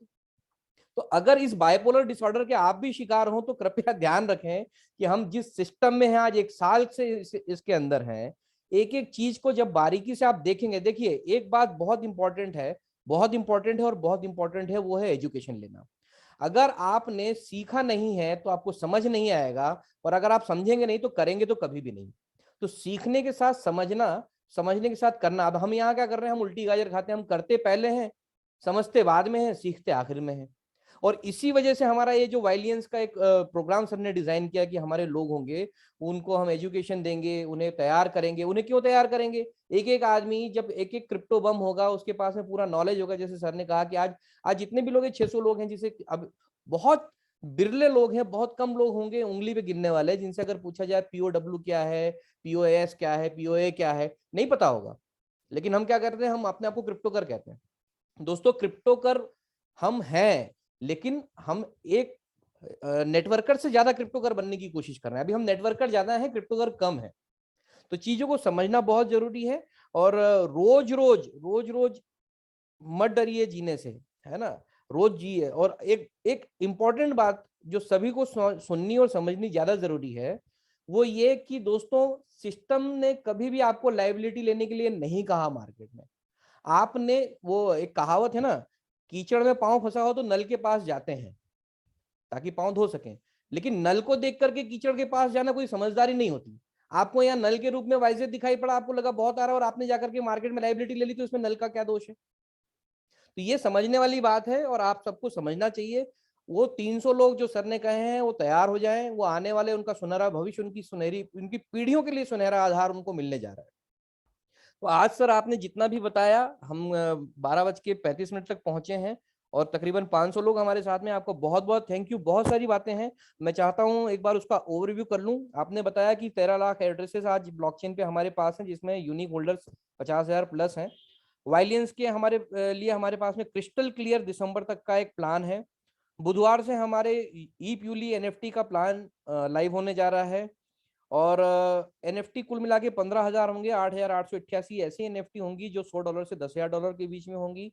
तो अगर इस बाइपोलर डिसऑर्डर के आप भी शिकार हो, तो कृपया ध्यान रखें कि हम जिस सिस्टम में हैं आज, 1 साल से इसके अंदर हैं, एक एक चीज को जब बारीकी से आप देखेंगे। देखिए, एक बात बहुत इंपॉर्टेंट है, बहुत इंपॉर्टेंट है और बहुत इंपॉर्टेंट है, वो है एजुकेशन लेना। अगर आपने सीखा नहीं है तो आपको समझ नहीं आएगा, और अगर आप समझेंगे नहीं तो करेंगे तो कभी भी नहीं। तो सीखने के साथ समझना, समझने के साथ करना। अब हम यहाँ क्या कर रहे हैं, हम उल्टी गाजर खाते हैं, हम करते पहले हैं, समझते बाद में हैं, सीखते आखिर में हैं। और इसी वजह से हमारा ये जो वाइलियंस का एक प्रोग्राम सर ने डिजाइन किया कि हमारे लोग होंगे, उनको हम एजुकेशन देंगे, उन्हें तैयार करेंगे। उन्हें क्यों तैयार करेंगे, एक एक आदमी जब एक एक क्रिप्टो बम होगा, उसके पास में पूरा नॉलेज होगा। जैसे सर ने कहा कि आज आज जितने भी लोग हैं, 600 लोग हैं, जिसे अब बहुत बिरले लोग हैं, बहुत कम लोग होंगे उंगली पे गिनने वाले, जिनसे अगर पूछा जाए पीओडब्ल्यू क्या है, पीओएस क्या है, पीओए क्या है, नहीं पता होगा। लेकिन हम क्या करते हैं, हम अपने आप को क्रिप्टो कर कहते हैं। दोस्तों, क्रिप्टो कर हम हैं, लेकिन हम एक नेटवर्कर से ज्यादा क्रिप्टोकर बनने की कोशिश कर रहे हैं। अभी हम नेटवर्कर ज्यादा है, क्रिप्टोकर कम है। तो चीजों को समझना बहुत जरूरी है। और रोज रोज मत डरिए जीने से, है ना, रोज जिए। और एक एक इंपॉर्टेंट बात जो सभी को सुननी और समझनी ज्यादा जरूरी है, वो ये कि दोस्तों, सिस्टम ने कभी भी आपको लाइबिलिटी लेने के लिए नहीं कहा मार्केट में। आपने, वो एक कहावत है ना, कीचड़ में पांव फंसा हो तो नल के पास जाते हैं ताकि पांव धो सकें। लेकिन नल को देख करके कीचड़ के पास जाना कोई समझदारी नहीं होती। आपको यहाँ नल के रूप में वाइजेट दिखाई पड़ा, आपको लगा बहुत आ रहा है, और आपने जाकर के मार्केट में लाइबिलिटी ले ली, तो इसमें नल का क्या दोष है। तो ये समझने वाली बात है और आप सबको समझना चाहिए। वो 300 लोग जो सर ने कहे हैं वो तैयार हो जाएं, वो आने वाले उनका सुनहरा भविष्य, उनकी सुनहरी, उनकी पीढ़ियों के लिए सुनहरा आधार उनको मिलने जा रहा है। तो आज सर आपने जितना भी बताया, हम 12:35 तक पहुंचे हैं और तकरीबन 500 लोग हमारे साथ में। आपको बहुत बहुत थैंक यू। बहुत सारी बातें हैं, मैं चाहता हूं एक बार उसका ओवरव्यू कर लूं। आपने बताया कि 13 लाख एड्रेसेस आज ब्लॉकचेन पे हमारे पास हैं, जिसमें यूनिक होल्डर्स 50,000 प्लस हैं। वाइलियंस के हमारे लिए हमारे पास में क्रिस्टल क्लियर दिसंबर तक का एक प्लान है। बुधवार से हमारे ई प्यूली एनएफटी का प्लान लाइव होने जा रहा है। और एनएफटी कुल मिला के 15,000 होंगे, 8,888 ऐसी एनएफटी होंगी जो $100 से $10,000 के बीच में होंगी।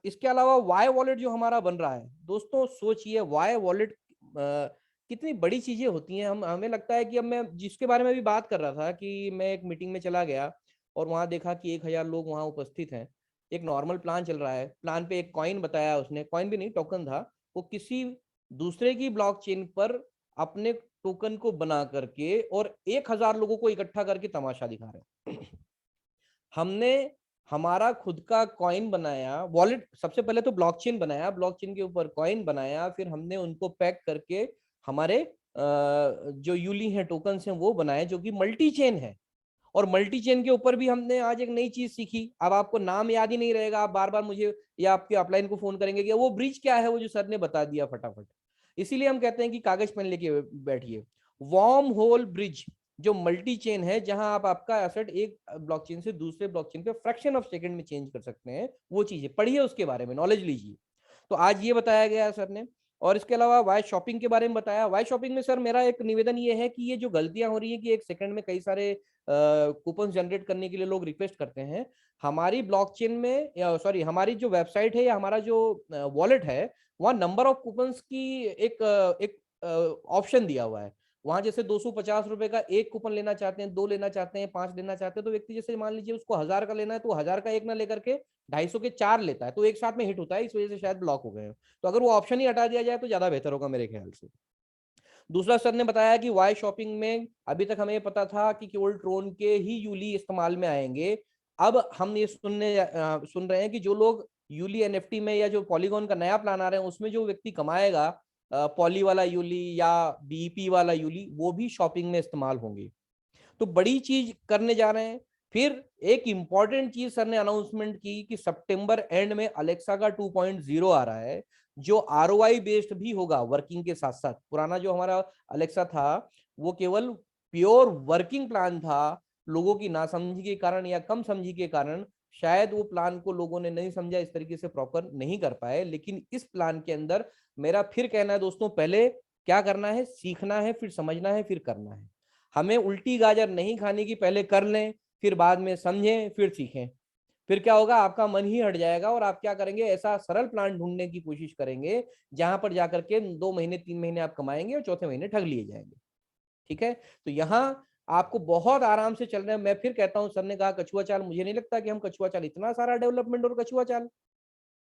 इसके अलावा वाई वॉलेट जो हमारा बन रहा है, दोस्तों सोचिए वाई वॉलेट कितनी बड़ी चीजें होती हैं। हम हमें लगता है कि अब मैं जिसके बारे में भी बात कर रहा था कि मैं एक मीटिंग में चला गया और वहां देखा कि 1,000 लोग वहां उपस्थित हैं। एक नॉर्मल प्लान चल रहा है, प्लान पे एक कॉइन बताया उसने, कॉइन भी नहीं टोकन था, वो किसी दूसरे की ब्लॉकचेन पर अपने टोकन को बना करके और 1,000 लोगों को इकट्ठा करके तमाशा दिखा रहे हैं। हमने हमारा खुद का कॉइन बनाया, वॉलेट सबसे पहले तो ब्लॉकचेन बनाया, ब्लॉकचेन के ऊपर कॉइन बनाया, फिर हमने उनको पैक करके हमारे जो यूली हैं, टोकन हैं, वो बनाए जो कि मल्टी चेन है। और मल्टी चेन के ऊपर भी हमने आज एक नई चीज सीखी। अब आपको नाम याद ही नहीं रहेगा, आप बार बार मुझे या आपके अपलाइन को फोन करेंगे कि वो ब्रिज क्या है, वो जो सर ने बता दिया फटाफट। इसीलिए हम कहते हैं कि कागज पेन लेके बैठिए। वॉर्म होल ब्रिज जो मल्टी चेन है, जहां आप आपका एसेट एक ब्लॉकचेन से दूसरे ब्लॉकचेन पे फ्रैक्शन ऑफ सेकंड में चेंज कर सकते हैं, वो चीजें पढ़िए, उसके बारे में नॉलेज लीजिए। तो आज ये बताया गया है सर ने। और इसके अलावा वाई शॉपिंग के बारे में बताया। वाई शॉपिंग में सर मेरा एक निवेदन ये है कि ये जो गलतियां हो रही है कि एक सेकंड में कई सारे कूपन जनरेट करने के लिए लोग रिक्वेस्ट करते हैं, हमारी ब्लॉकचेन में, या सॉरी हमारी जो वेबसाइट है या हमारा जो वॉलेट है, वहाँ नंबर ऑफ कूपन्स की एक एक ऑप्शन दिया हुआ है। वहां जैसे 250 रुपए का एक कूपन लेना चाहते हैं, 2 लेना चाहते हैं, 5 लेना चाहते हैं, तो व्यक्ति जैसे मान लीजिए उसको 1000 का लेना है तो 1000 का एक ना लेकर के 250 के 4 लेता है, तो एक साथ में हिट होता है, इस वजह से शायद ब्लॉक हो गए हो। तो अगर वो ऑप्शन ही हटा दिया जाए तो ज्यादा बेहतर होगा मेरे ख्याल से। दूसरा सर ने बताया कि वाई शॉपिंग में अभी तक हमें पता था कि केवल ट्रोन के ही यूली इस्तेमाल में आएंगे। अब हम ये सुन रहे हैं कि जो लोग यूली एनएफटी में या जो पॉलीगॉन का नया प्लान आ रहा है उसमें जो व्यक्ति कमाएगा पॉली वाला यूली या बीईपी वाला यूली, वो भी शॉपिंग में इस्तेमाल होंगे। तो बड़ी चीज करने जा रहे हैं। फिर एक इंपॉर्टेंट चीज सर ने अनाउंसमेंट की कि सितंबर एंड में अलेक्सा का 2.0 आ रहा है, जो आरओआई बेस्ड भी होगा वर्किंग के साथ साथ। पुराना जो हमारा अलेक्सा था वो केवल प्योर वर्किंग प्लान था, लोगों की नासमझी के कारण या कम समझी के कारण शायद वो प्लान को लोगों ने नहीं समझा, इस तरीके से प्रॉपर नहीं कर पाए। लेकिन इस प्लान के अंदर मेरा फिर कहना है दोस्तों, पहले क्या करना है, सीखना है, फिर समझना है, फिर करना है। हमें उल्टी गाजर नहीं खाने की, पहले कर लें, फिर बाद में समझें, फिर सीखें। फिर क्या होगा, आपका मन ही हट जाएगा और आप क्या करेंगे, ऐसा सरल प्लान ढूंढने की कोशिश करेंगे जहां पर जाकर के 2 महीने 3 महीने आप कमाएंगे और चौथे महीने ठग लिए जाएंगे। ठीक है, तो यहाँ आपको बहुत आराम से चल रहे हैं। मैं फिर कहता हूं, सर ने कहा कछुआ चाल, मुझे नहीं लगता कि हम कछुआ चाल, इतना सारा डेवलपमेंट और कछुआ चाल,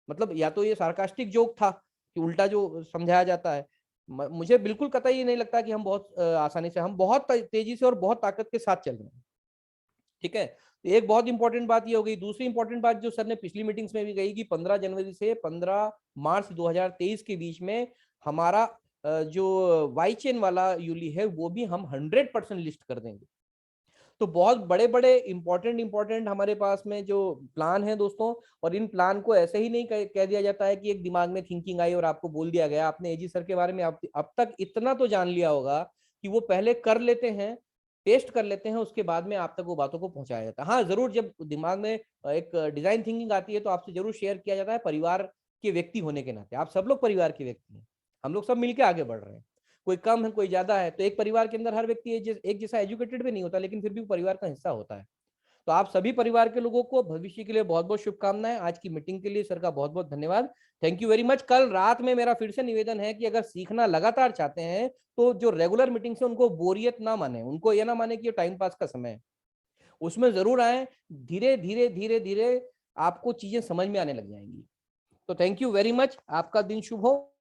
मतलब या तो ये सार्कास्टिक जोक था कि उल्टा जो समझाया जाता है। मुझे बिल्कुल कतई ये नहीं लगता कि हम बहुत आसानी से, हम बहुत तेजी से और बहुत ताकत के साथ चल रहे हैं। ठीक है, तो एक बहुत इंपॉर्टेंट बात ये हो गई। दूसरी इंपॉर्टेंट बात जो सर ने पिछली मीटिंग्स में भी कही कि 15 जनवरी से 15 मार्च 2023 के बीच में हमारा जो वाई चेन वाला यूली है वो भी हम 100% लिस्ट कर देंगे। तो बहुत बड़े बड़े इंपॉर्टेंट हमारे पास में जो प्लान है दोस्तों, और इन प्लान को ऐसे ही नहीं कह दिया जाता है कि एक दिमाग में थिंकिंग आई और आपको बोल दिया गया। आपने एजी सर के बारे में अब तक इतना तो जान लिया होगा कि वो पहले कर लेते हैं, टेस्ट कर लेते हैं, उसके बाद में आप तक वो बातों को पहुंचाया जाता है। हाँ जरूर, जब दिमाग में एक डिजाइन थिंकिंग आती है तो आपसे जरूर शेयर किया जाता है। परिवार के व्यक्ति होने के नाते आप सब लोग परिवार के व्यक्ति हैं, हम लोग सब मिलकर आगे बढ़ रहे हैं। कोई कम है कोई ज्यादा है, तो एक परिवार के अंदर हर व्यक्ति एक जैसा एजुकेटेड भी नहीं होता, लेकिन फिर भी परिवार का हिस्सा होता है। तो आप सभी परिवार के लोगों को भविष्य के लिए बहुत बहुत शुभकामनाएं। आज की मीटिंग के लिए सर का बहुत बहुत धन्यवाद, थैंक यू वेरी मच। कल रात में मेरा फिर से निवेदन है कि अगर सीखना लगातार चाहते हैं तो जो रेगुलर मीटिंग है उनको बोरियत ना माने, उनको ये ना माने कि ये टाइम पास का समय है, उसमें जरूर आए। धीरे धीरे धीरे धीरे आपको चीजें समझ में आने लग जाएंगी। तो थैंक यू वेरी मच, आपका दिन शुभ हो।